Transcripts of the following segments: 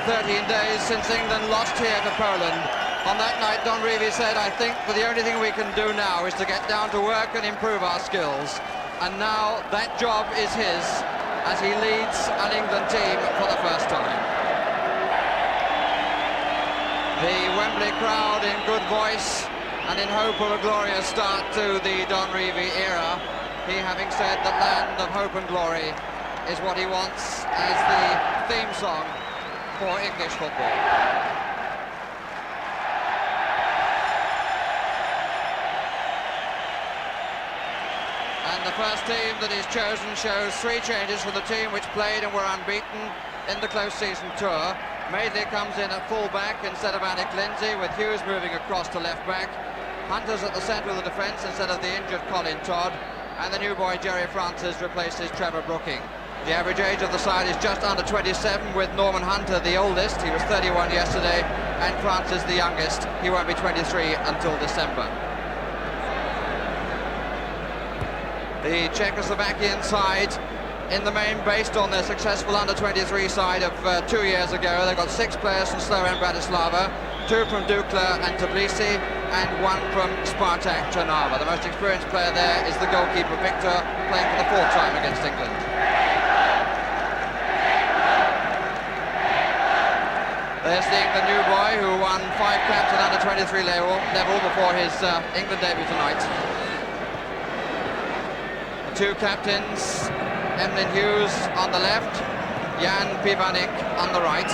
13 days since England lost here to Poland. On that night, Don Revie said, I think that the only thing we can do now is to get down to work and improve our skills. And now that job is his as he leads an England team for the first time. The Wembley crowd in good voice and in hope of a glorious start to the Don Revie era. He having said that Land of Hope and Glory is what he wants as the theme song for English football. And the first team that is chosen shows 3 changes for the team which played and were unbeaten in the close season tour. Madeley comes in at full-back instead of Alec Lindsay, with Hughes moving across to left-back. Hunter's at the centre of the defence instead of the injured Colin Todd, and the new boy Jerry Francis replaces Trevor Brooking. The average age of the side is just under 27, with Norman Hunter the oldest. He was 31 yesterday, and Francis the youngest. He won't be 23 until December. The Czechoslovakian side, in the main, based on their successful under-23 side of 2 years ago. They've got 6 players from Slovan Bratislava, 2 from Dukla and Tbilisi, and 1 from Spartak Trnava. The most experienced player there is the goalkeeper Victor, playing for the 4th time against England. There's the new boy who won 5 caps at under-23 level before his England debut tonight. The 2 captains, Emlyn Hughes on the left, Jan Pivanik on the right.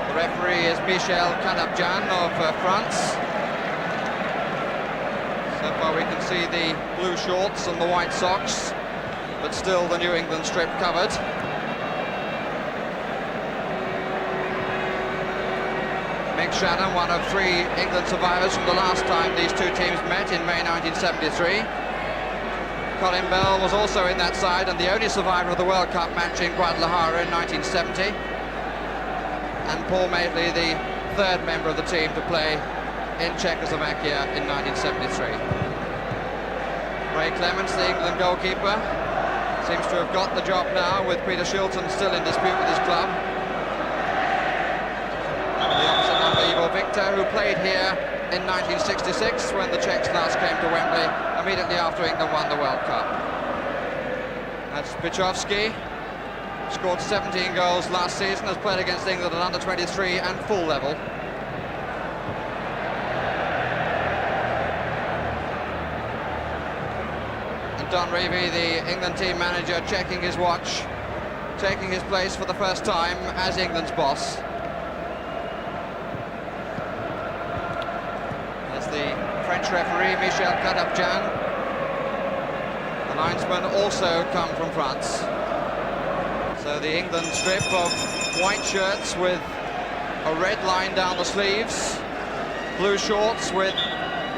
The referee is Michel Kanabjan of France. So far we can see the blue shorts and the white socks, but still the New England strip covered. Mick Shannon, one of 3 England survivors from the last time these 2 teams met in May 1973. Colin Bell was also in that side and the only survivor of the World Cup match in Guadalajara in 1970. And Paul Madeley, the 3rd member of the team to play in Czechoslovakia in 1973. Ray Clements, the England goalkeeper, seems to have got the job now, with Peter Shilton still in dispute with his club. The opposite number, Ivo Victor, who played here in 1966 when the Czechs last came to Wembley, immediately after England won the World Cup. That's Pichowski, scored 17 goals last season, has played against England at under-23 and full level. And Don Revie, the England team manager, checking his watch, taking his place for the first time as England's boss. The French referee, Michel Kadabjan. The linesmen also come from France. So the England strip of white shirts with a red line down the sleeves, blue shorts with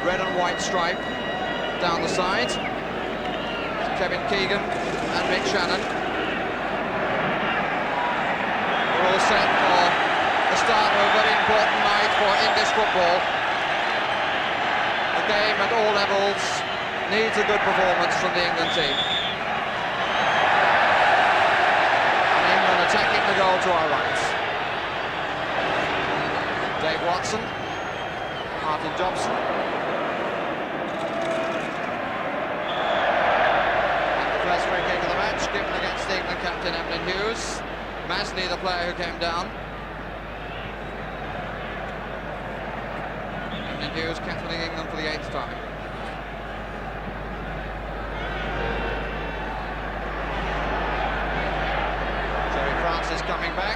red and white stripe down the side. Kevin Keegan and Mick Shannon. We're all set for the start of a very important night for English football. The game at all levels needs a good performance from the England team. And England attacking the goal to our right. Dave Watson, Martin Jobson. And the first free kick of the match given against the England captain Emlyn Hughes. Masley, the player who came down. Hughes captaining England for the 8th time. Jerry Francis coming back.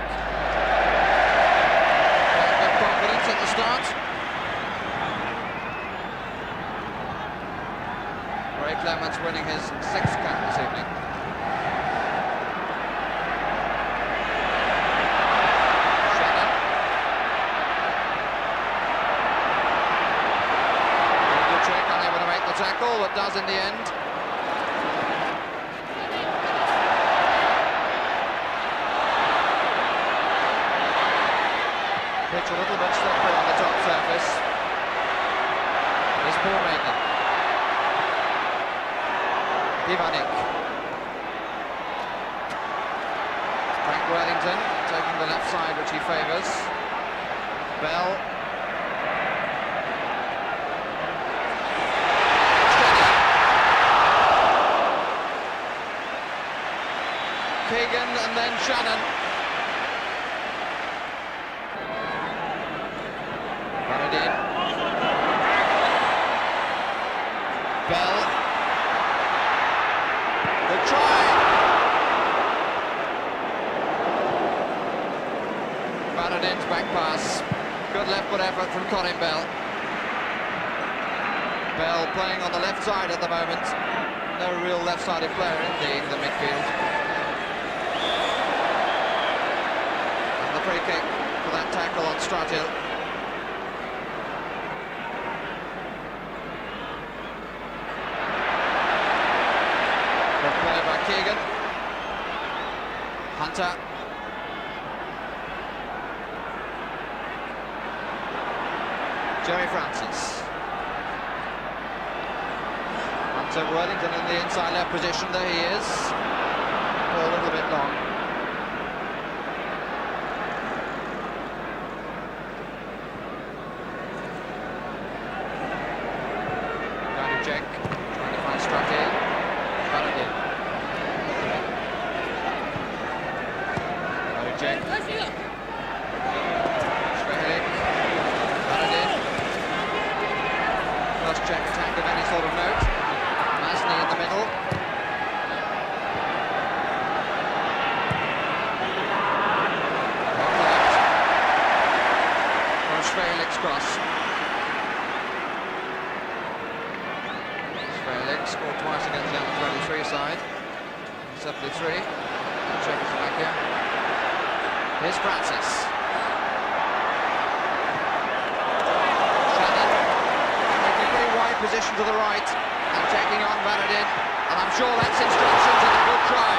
Good confidence at the start. Ray Clements winning his 6th cap this evening. Tackle, but does in the end. Pitch a little bit slippery on the top surface. Here's Paul Madeley. Pivanik. Frank Worthington taking the left side, which he favours. Bell. Keegan and then Shannon. Baradin. Bell. The try. Baradin's back pass. Good left foot effort from Colin Bell. Bell playing on the left side at the moment. No real left-sided player in the midfield. And the free kick for that tackle on Stratil. Good play by Keegan. Hunter. Jerry Francis. Hunter, Worthington in the inside left position, there he is. Ball a little bit long. Trying to check, trying to find Stratil. Baradin. Trying to check. Check attack of any sort of note. Masney in the middle. Back left. From Schweilich's cross. Schweilich scored twice against the under-23 side. 73 in Czechoslovaquia. Here's Francis. Position to the right and taking on Baradin, and I'm sure that's instructions and a good try.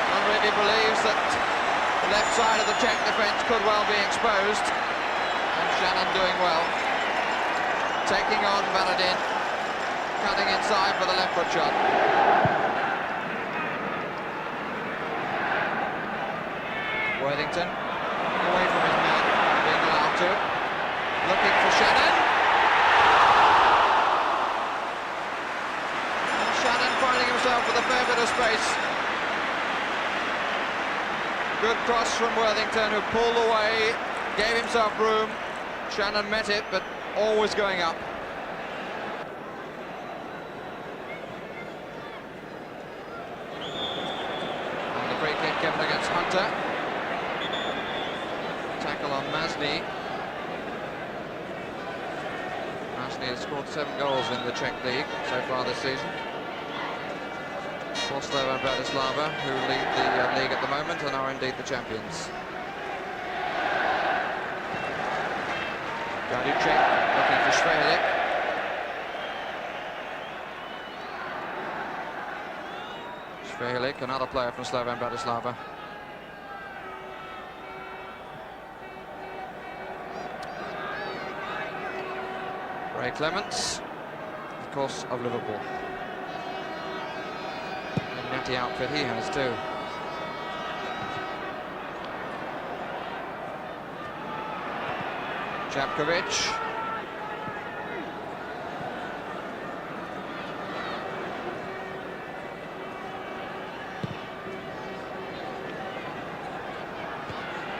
One really believes that the left side of the Czech defence could well be exposed, and Shannon doing well. Taking on Baradin, cutting inside for the left foot shot. Worthington away from his man, being allowed to. Looking for Shannon. And Shannon finding himself with a fair bit of space. Good cross from Worthington, who pulled away, gave himself room. Shannon met it, but always going up. And the free kick given against Hunter. Tackle on Masney. Masney has scored 7 goals in the Czech League so far this season. Kosovo and Bratislava, who lead the league at the moment and are indeed the champions. Gaducek looking for Schweilich. Schweilich, another player from Slovan Bratislava. Ray Clements, of course, of Liverpool. A natty outfit he has too. Japkovic.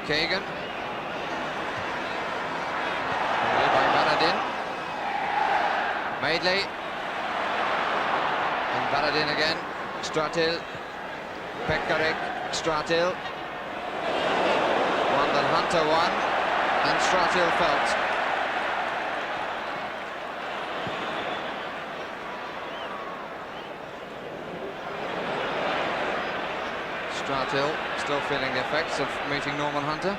Keegan. Away by Baradin. Madeley. And Baradin again. Stratil. Pekarik. Stratil. One that Hunter won. And Stratil felt. Stratil still feeling the effects of meeting Norman Hunter.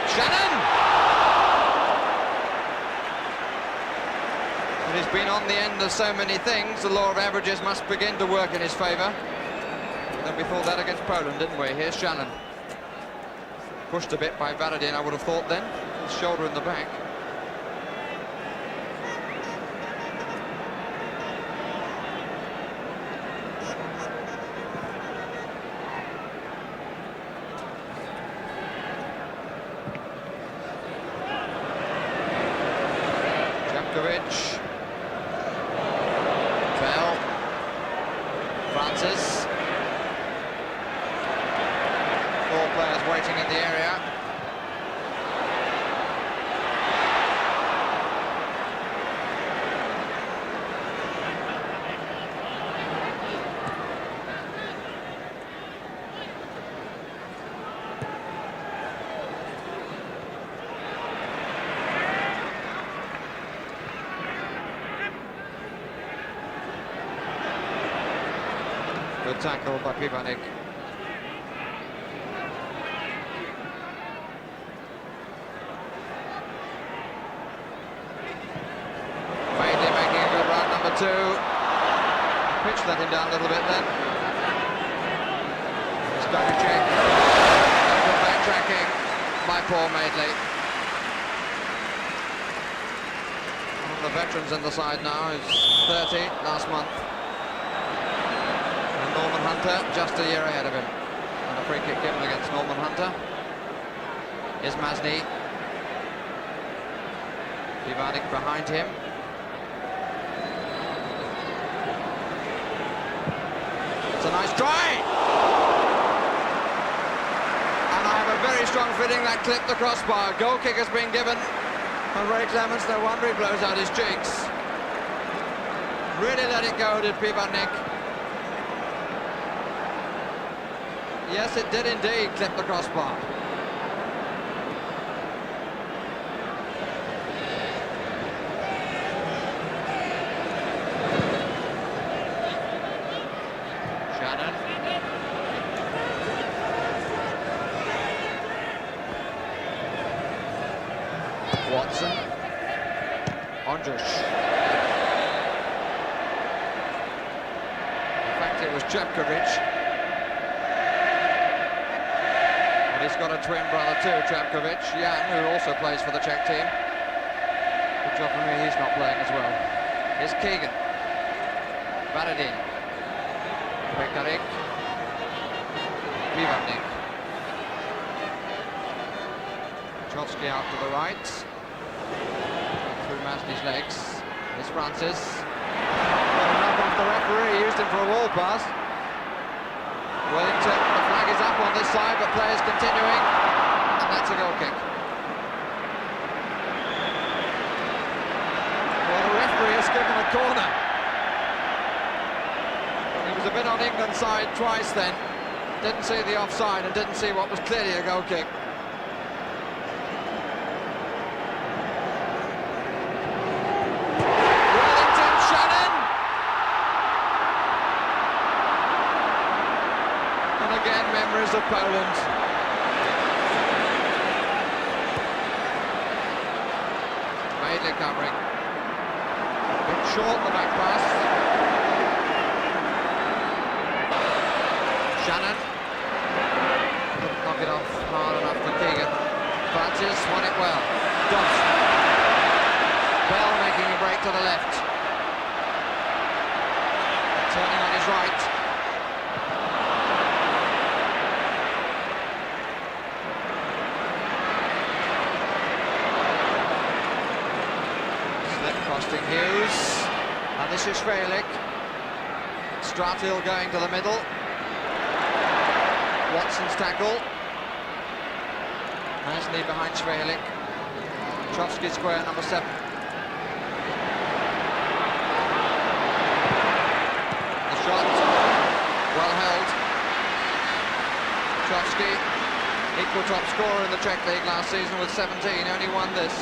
Shannon! But he's been on the end of so many things, the law of averages must begin to work in his favour. Then we thought that against Poland, didn't we? Here's Shannon. Pushed a bit by Baradin, I would have thought then. His shoulder in the back. Čapkovic. Bell. Francis. 4 players waiting in the area. Good tackle by Pivanik. Maidley making a good run, number 2. Pitch let him down a little bit then. Stonicek. Good backtracking by Paul Maidley. One of the veterans in the side now is 30 last month. Norman Hunter just a year ahead of him. And a free kick given against Norman Hunter. Here's Masny. Pivanik behind him. It's a nice try! And I have a very strong feeling that clipped the crossbar. Goal kick has been given. And Ray Clements, no wonder he blows out his cheeks. Really let it go, did Pivanik. Yes, it did indeed clip the crossbar. Shannon. Watson. Ondrush. In fact, it was Čapkovic. He's got a twin brother too, Čapkovic, Jan, who also plays for the Czech team. Good job for me, he's not playing as well. Here's Keegan. Varadin. Pekarik. Pivanik. Chovsky out to the right. Through Masny's legs. Here's Francis. Got a knock off the referee, used him for a wall pass. Wellington, the flag is up on this side, but players continuing, and that's a goal kick. Well, the referee has given a corner. He was a bit on England's side twice then. Didn't see the offside and didn't see what was clearly a goal kick. Memories of Poland. Maidley covering. A bit short, the back pass. Shannon. Couldn't knock it off hard enough for Keegan. Francis won it well. Dobson. Bell making a break to the left. Turning on his right. Hughes, and this is Švelik. Stratil going to the middle. Watson's tackle. Masny behind Švelik. Chovsky square, number 7. The shot, well held. Chovsky, equal top scorer in the Czech League last season with 17, only won this.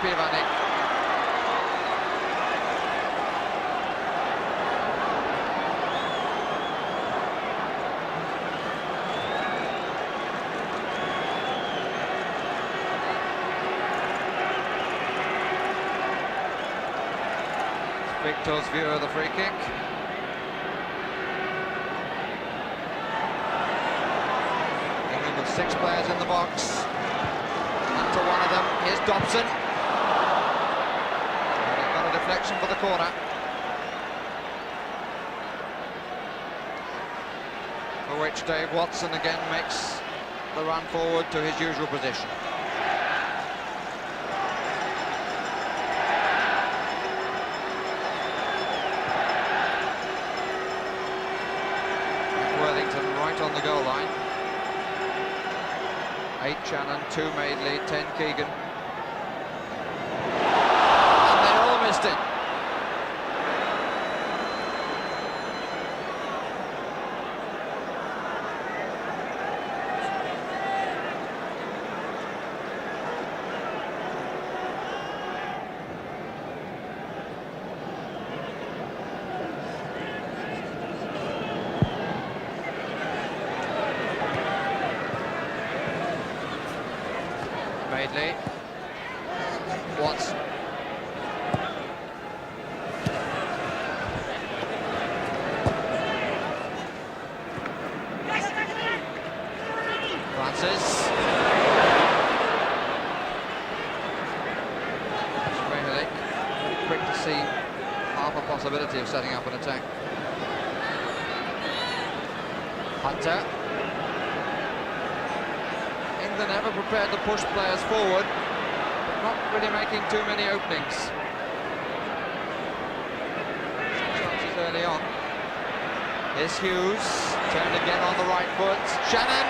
Pivanik. Victor's view of the free kick. England with 6 players in the box. Onto one of them. Here's Dobson. Deflection for the corner. for which Dave Watson again makes the run forward to his usual position. Worthington right on the goal line. 8 Shannon, 2 Madeley, 10 Keegan. And they all missed it. Madeley, Watson, Francis, Smehlik, quick to see half a possibility of setting up an attack. Hunter. England ever prepared to push players forward, but not really making too many openings. Some chances early on. Here's Hughes, turned again on the right foot. Shannon,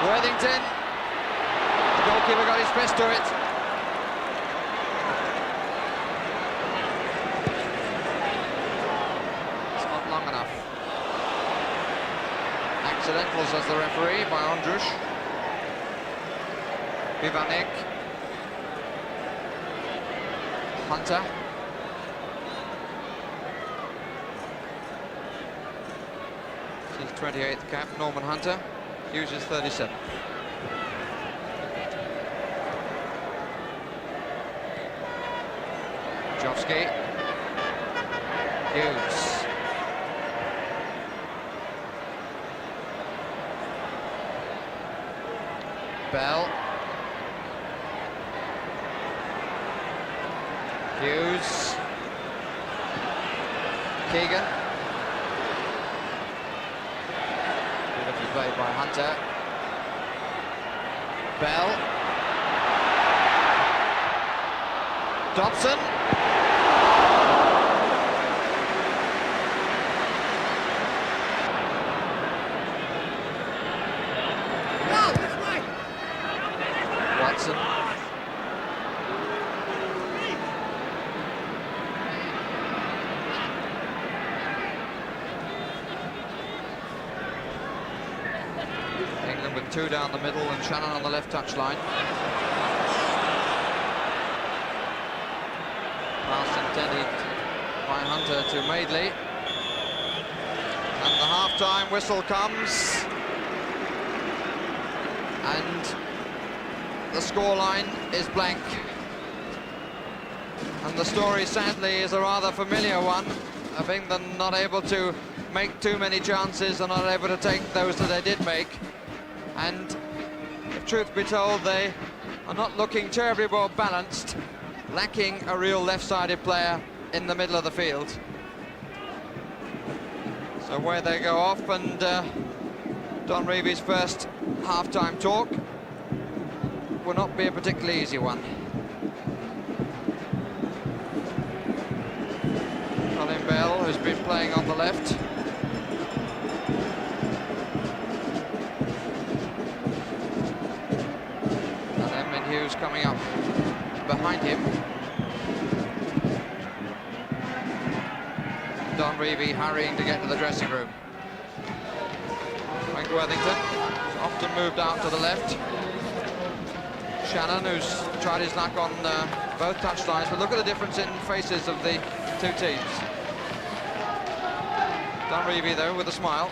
Worthington. The goalkeeper got his fist to it. It's not long enough. Accidentals, says the referee, by Ondrush. Vivanek, Hunter, his 28th cap, Norman Hunter, Hughes is 37. Jofsky, Hughes, Bell, Hughes, Keegan, beautifully played by Hunter, Bell, Dobson, Watson, England with 2 down the middle and Shannon on the left touchline. Pass intended by Hunter to Madeley. And the half-time whistle comes. And the scoreline is blank. And the story, sadly, is a rather familiar one of England not able to make too many chances and not able to take those that they did make. And if truth be told, they are not looking terribly well balanced, lacking a real left-sided player in the middle of the field. So away they go off, and Don Reevy's first half-time talk will not be a particularly easy one. Colin Bell, who's been playing on the left. And then Hughes coming up behind him. Don Reevy hurrying to get to the dressing room. Frank Worthington often moved out to the left. Shannon, who's tried his luck on both touchlines, but look at the difference in faces of the two teams. Don Reevy, though, with a smile.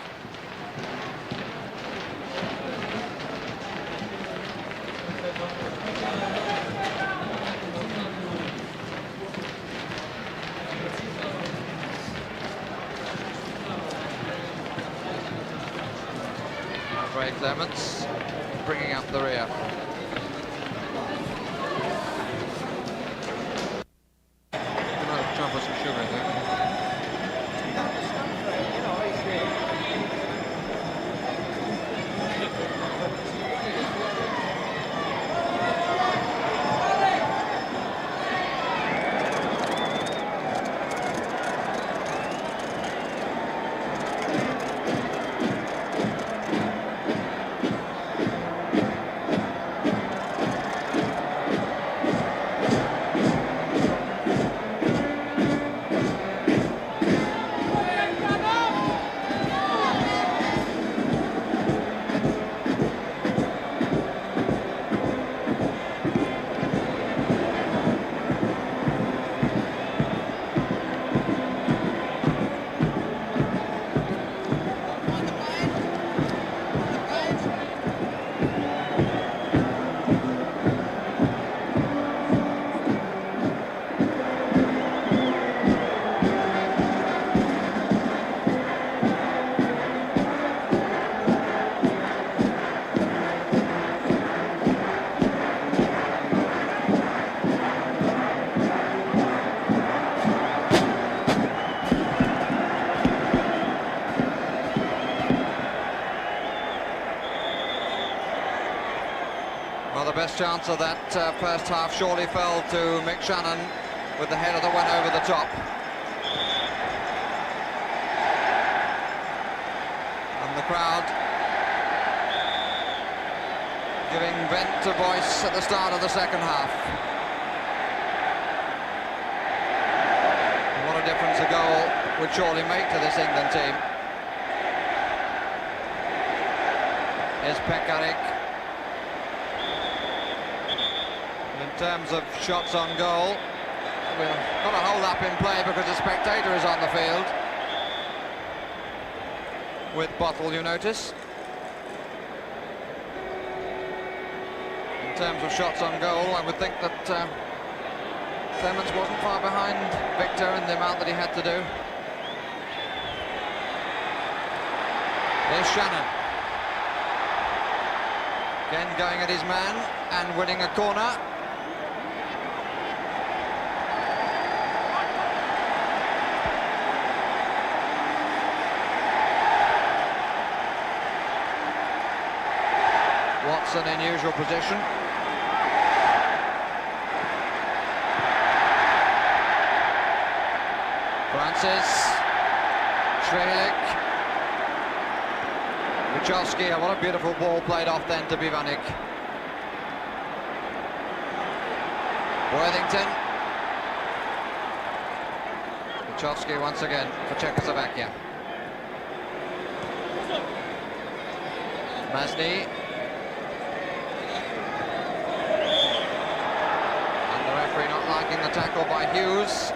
Ray Clements bringing up the rear. Jump with some sugar, I think. best chance of that first half surely fell to Mick Shannon with the header that went over the top. And the crowd giving vent to voice at the start of the second half. What a difference a goal would surely make to this England team. Here's Pekarik. In terms of shots on goal, we've got a hold up in play because the spectator is on the field. With Bottle, you notice. In terms of shots on goal, I would think that Clemens wasn't far behind Victor in the amount that he had to do. There's Shannon. Again going at his man and winning a corner. Watson in usual position. Francis, Schwelik, Wachowski. What a beautiful ball played off then to Bivanik. Worthington. Wachowski once again for Czechoslovakia. Masny. And the referee not liking the tackle by Hughes.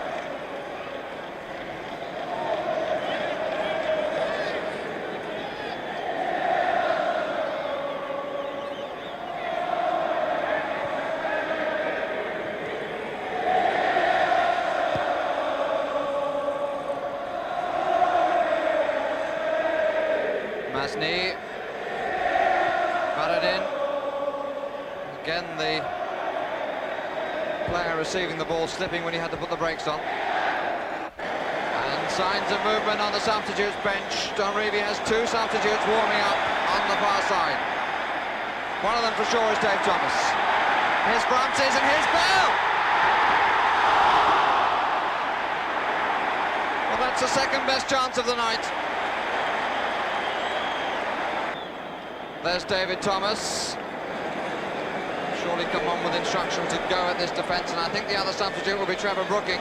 Masny, Baradin, again the player receiving the ball slipping when he had to put the brakes on. And signs of movement on the substitutes bench. Donreevy has two substitutes warming up on the far side. One of them for sure is Dave Thomas. Here's Francis and here's Bell! Well, that's the second best chance of the night. There's David Thomas. Surely come on with instruction to go at this defence, and I think the other substitute will be Trevor Brooking.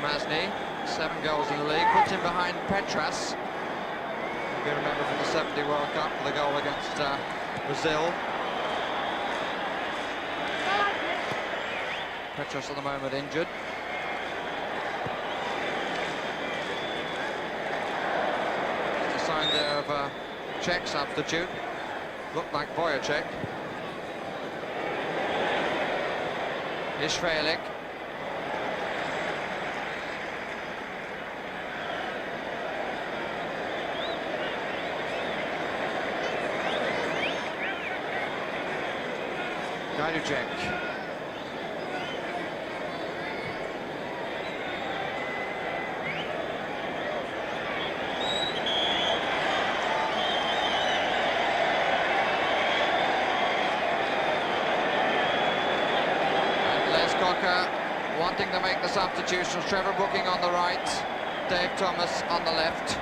Masny, 7 goals in the league, puts him behind Petras. You remember from the 70 World Cup for the goal against Brazil. Petras at the moment injured. Just a sign there of a Czech substitute. Looked like Wojciech. Ishvelik. Gajducek. And Les Cocker wanting to make the substitutions. Trevor Brooking on the right, Dave Thomas on the left.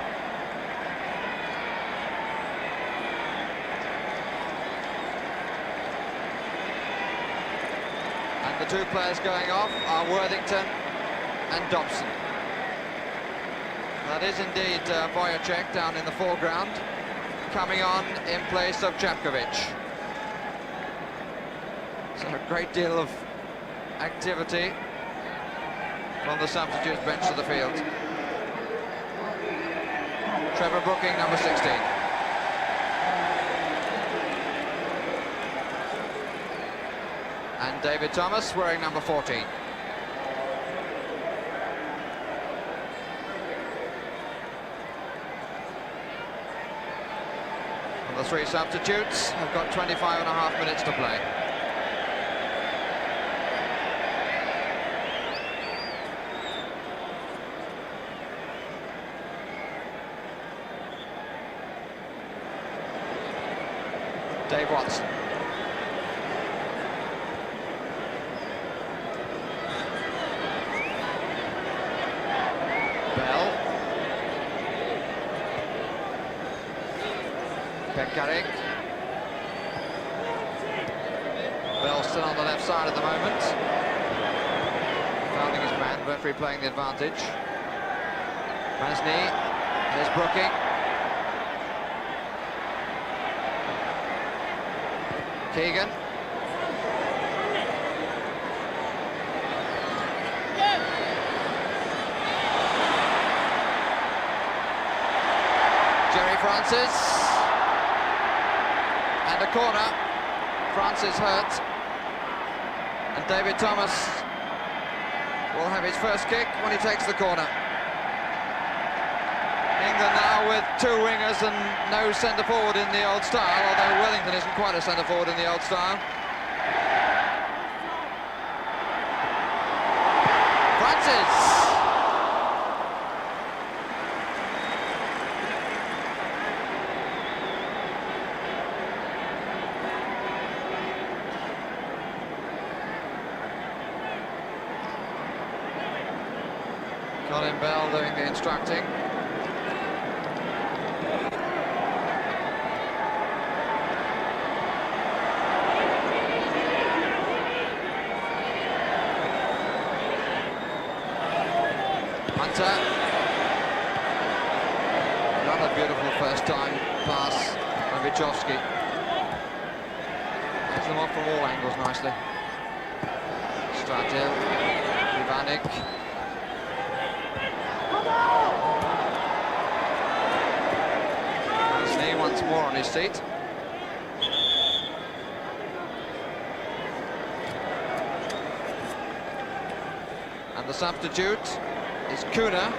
The two players going off are Worthington and Dobson. That is indeed Wojciech down in the foreground, coming on in place of Čapković. So a great deal of activity from the substitutes bench of the field. Trevor Brooking, number 16. And David Thomas wearing number 14. And the three substitutes have got 25.5 minutes to play. Dave Watson. Bell. Pekarik. Bell still on the left side at the moment. Fouling his man, referee playing the advantage. Masny. Here's Brooking. Keegan. Jerry Francis. And a corner. Francis hurt. And David Thomas will have his first kick when he takes the corner. England now with two wingers and no centre-forward in the old style, although Wellington isn't quite a centre-forward in the old style. Francis! Colin Bell doing the instructing. Another beautiful first-time pass from Vichovsky. Has them off from all angles nicely. Stratil, Ivanik. Masny once more on his seat. And the substitute is Kuna,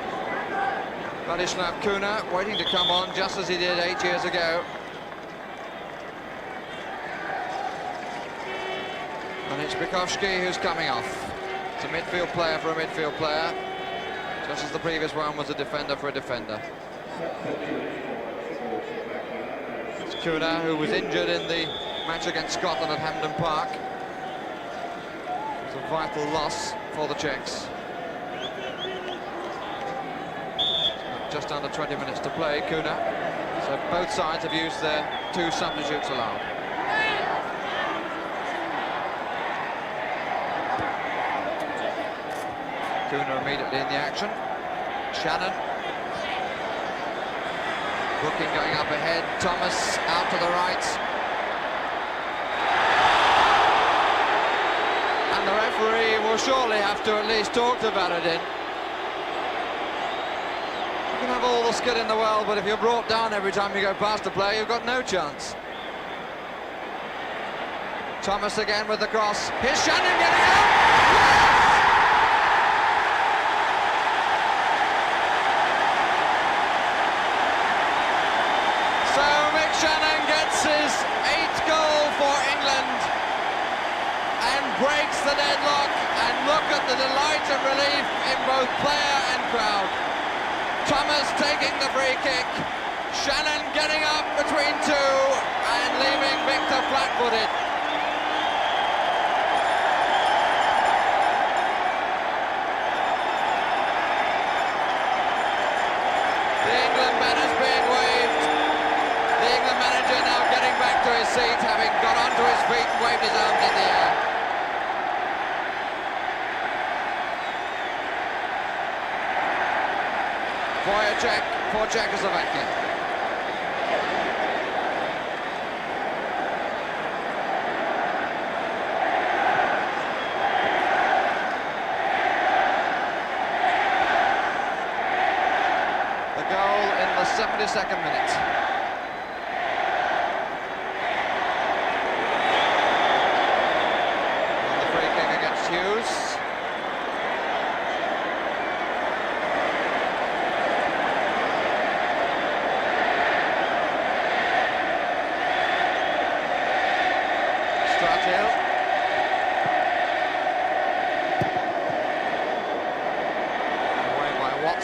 Vladislav Kuna, waiting to come on just as he did 8 years ago. And it's Bikovsky who's coming off. It's a midfield player for a midfield player, just as the previous one was a defender for a defender. It's Kuna, who was injured in the match against Scotland at Hampden Park. It's a vital loss for the Czechs. Just under 20 minutes to play, Kuna. So both sides have used their two substitutes allowed. Kuna immediately in the action. Shannon. Brooking going up ahead. Thomas out to the right. And the referee will surely have to at least talk to Varadin. You can have all the skill in the world, but if you're brought down every time you go past the player, you've got no chance. Thomas again with the cross. Here's Shannon getting out! Yes! So Mick Shannon gets his 8th goal for England and breaks the deadlock, and look at the delight and relief in both player and crowd. Thomas taking the free kick, Shannon getting up between two and leaving Victor flat-footed. The England banner's being waved. The England manager now getting back to his seat, having got onto his feet and waved his arms in the air. For Czechoslovaquia. The goal in the 72nd minute.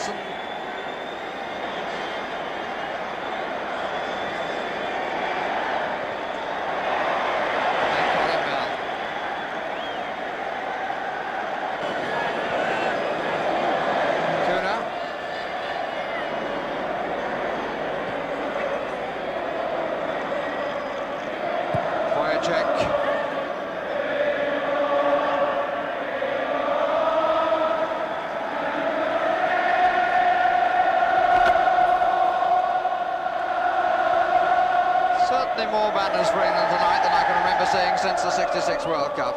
Wilson. Certainly more banners for England tonight than I can remember seeing since the '66 World Cup.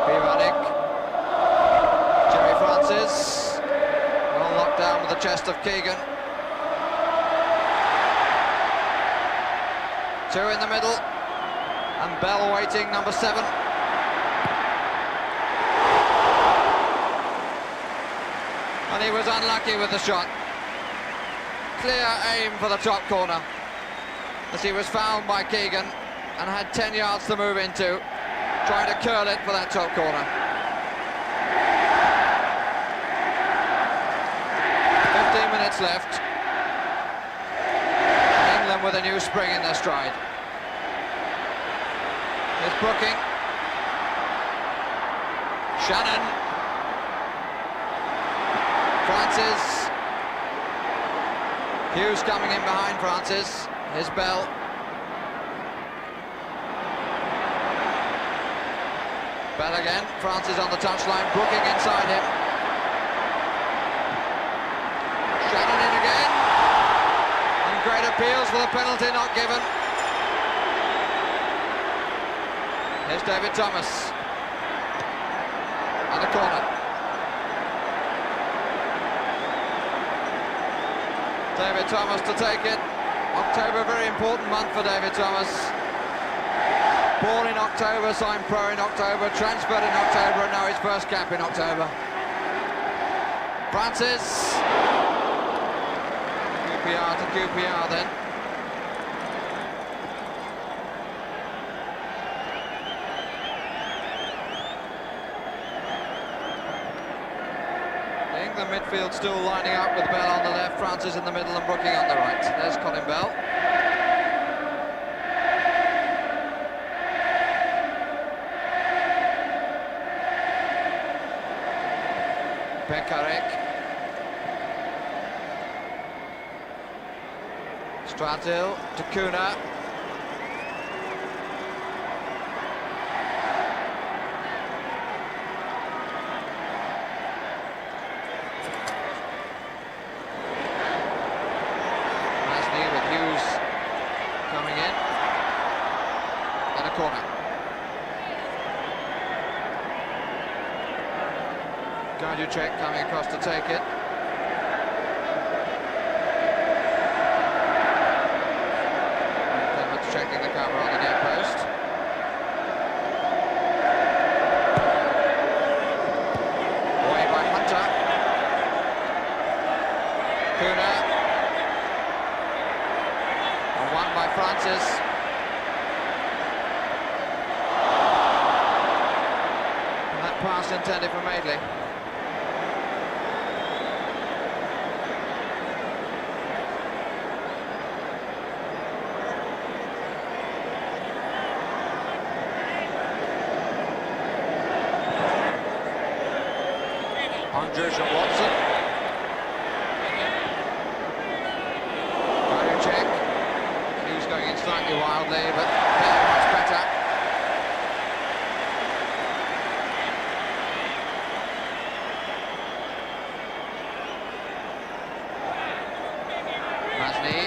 Pivanik, Jimmy Francis, well knocked down with the chest of Keegan. Two in the middle, and Bell waiting, number 7. And he was unlucky with the shot. Clear aim for the top corner, as he was fouled by Keegan and had 10 yards to move into, trying to curl it for that top corner. 15 minutes left. England with a new spring in their stride. Here's Brooking. Shannon. Francis. Hughes coming in behind Francis. Here's Bell. Bell again. Francis on the touchline. Brooking inside him. Shannon in again. And great appeals for the penalty not given. Here's David Thomas. And a corner. David Thomas to take it. October, very important month for David Thomas. Born in October, signed pro in October, transferred in October, and now his first cap in October. Francis. QPR to QPR then. The midfield still lining up with Bell on the left, Francis in the middle and Brooking on the right. There's Colin Bell. Pekarek. Stratil to Kuna. Check coming across to take it. Clements checking the cover on the near post. Away by Hunter. Kuna. And one by Francis. And that pass intended for Madeley. Andrews and Watson. Check. He was going in slightly wildly, but very much better. Masney.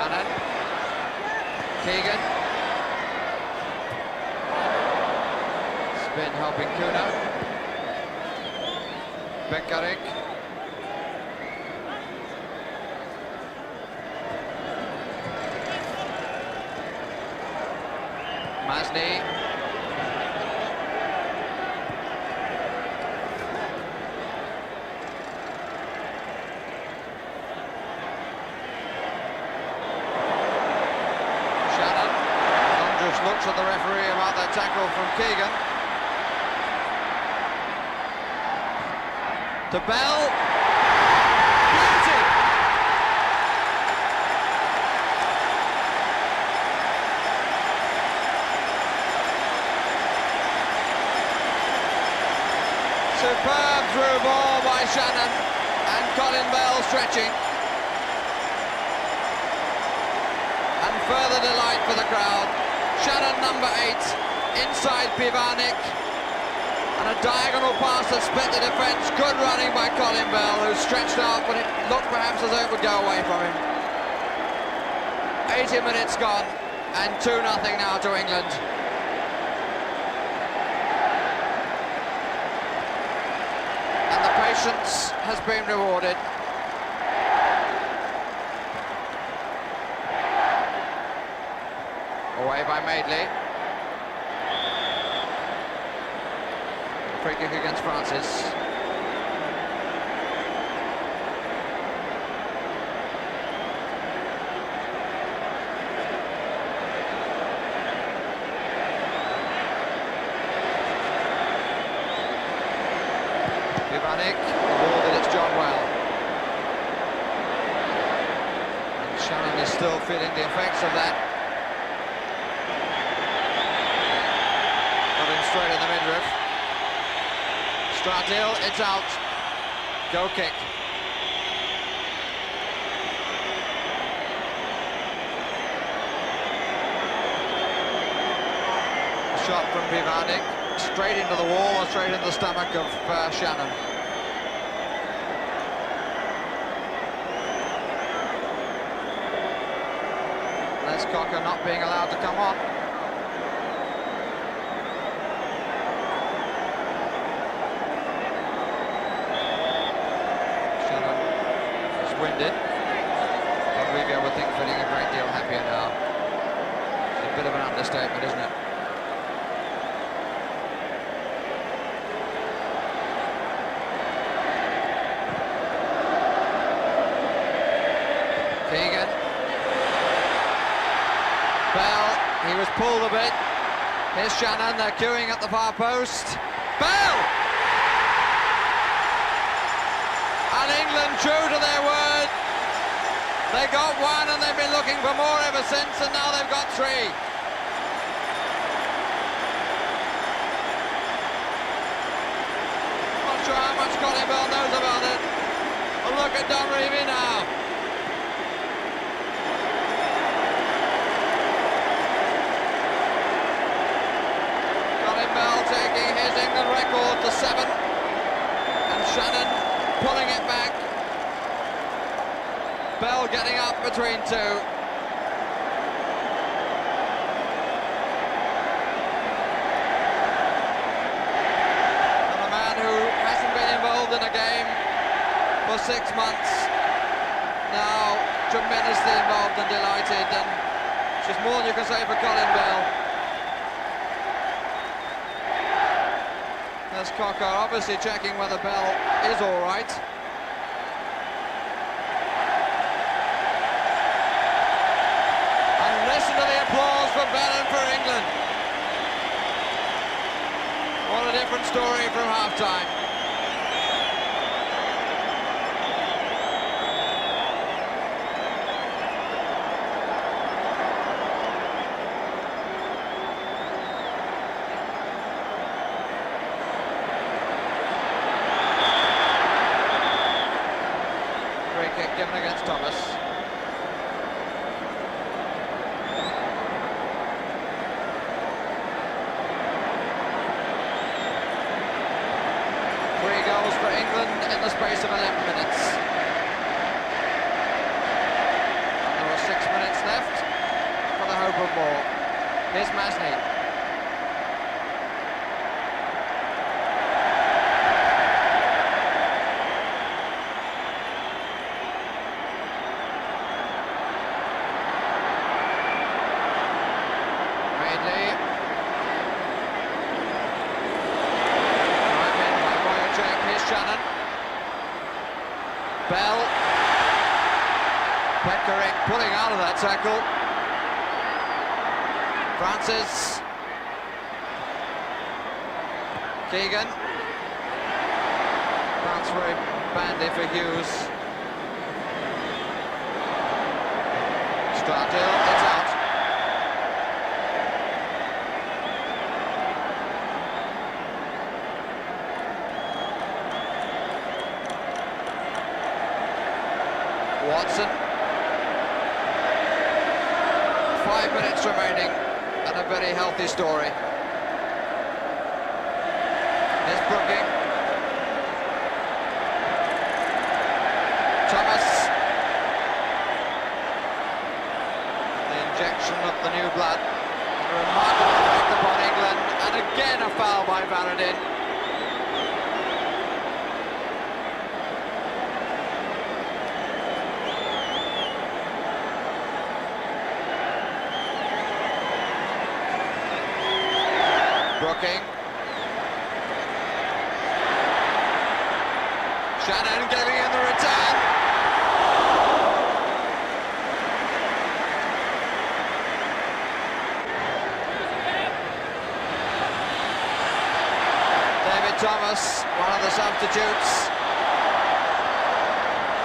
Shannon. Keegan. Spin helping Kuna. Bekarik. Masni. Looks at the referee about that tackle from Keegan. To Bell. Beauty! Superb through ball by Shannon and Colin Bell stretching. And further delight for the crowd. Shannon, number 8, inside Pivanik, and a diagonal pass that split the defence. Good running by Colin Bell, who stretched out when it looked perhaps as though it would go away from him. 80 minutes gone, and 2-0 now to England. And the patience has been rewarded. Away by Madeley. Free kick against Francis. Pivanik, the ball did its job well. And Shannon is still feeling the effects of that. Straight in the midriff. Stratil, it's out. Go kick. Shot from Pivanik, straight into the wall or straight into the stomach of Shannon. Les Cocker not being allowed to come on. Winded. Rodrigo would think feeling a great deal happier now. It's a bit of an understatement, isn't it? Keegan. Bell, he was pulled a bit. Here's Shannon, they're queuing at the far post. Bell! And England, true to their word, they got one and they've been looking for more ever since, and now they've got 3. Not sure how much Colin Bell knows about it. But look at Don Revie now. Colin Bell taking his England record to 7, and Shannon pulling it back. Bell getting up between 2. And a man who hasn't been involved in a game for 6 months, now tremendously involved and delighted, and just more than you can say for Colin Bell. There's Cocker obviously checking whether Bell is all right. And listen to the applause for Bell and for England. What a different story from half-time. Given against Thomas. Three goals for England in the space of 11 minutes. And there are minutes left for the hope of more. Here's Masney. Bell. Peckering pulling out of that tackle. Francis. Keegan. Bounce very badly for Hughes. Stradil, it's out. Watson. 5 minutes remaining and a very healthy story. Here's Brooking. Thomas. The injection of the new blood. A remarkable effect upon England, and again a foul by Varadin. Brooking. Shannon giving in the return. David Thomas, one of the substitutes.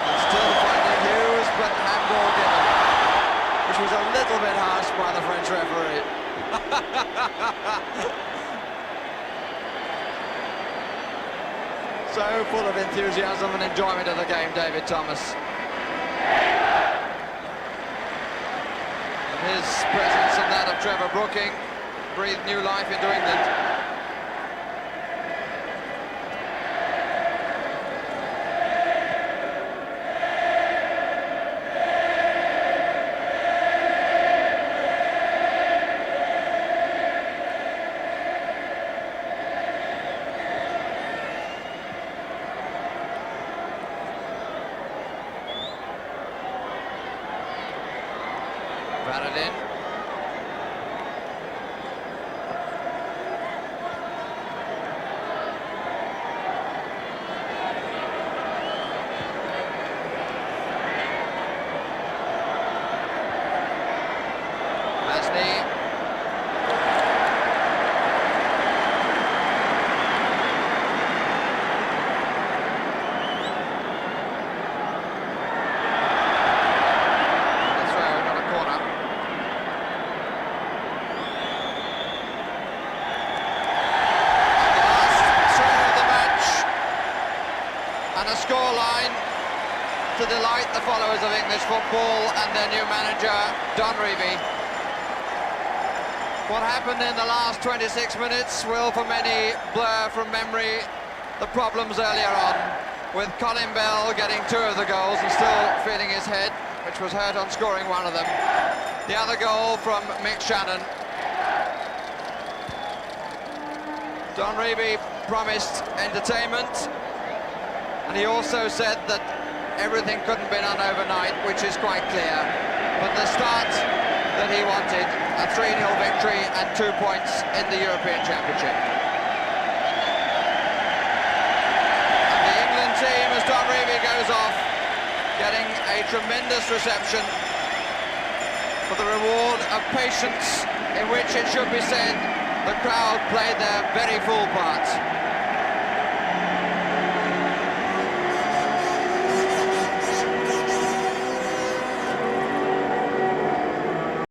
And still finding Hughes, but handball given, which was a little bit harsh by the French referee. So full of enthusiasm and enjoyment of the game, David Thomas. And his presence and that of Trevor Brooking breathed new life into England. Varadin. Masney. And a scoreline to delight the followers of English football and their new manager, Don Revie. What happened in the last 26 minutes will, for many, blur from memory the problems earlier on, with Colin Bell getting 2 of the goals and still feeling his head, which was hurt on scoring one of them. The other goal from Mick Shannon. Don Revie promised entertainment, and he also said that everything couldn't be done overnight, which is quite clear. But the start that he wanted, a 3-0 victory and 2 points in the European Championship. And the England team, as Don Revie goes off, getting a tremendous reception for the reward of patience, in which, it should be said, the crowd played their very full part.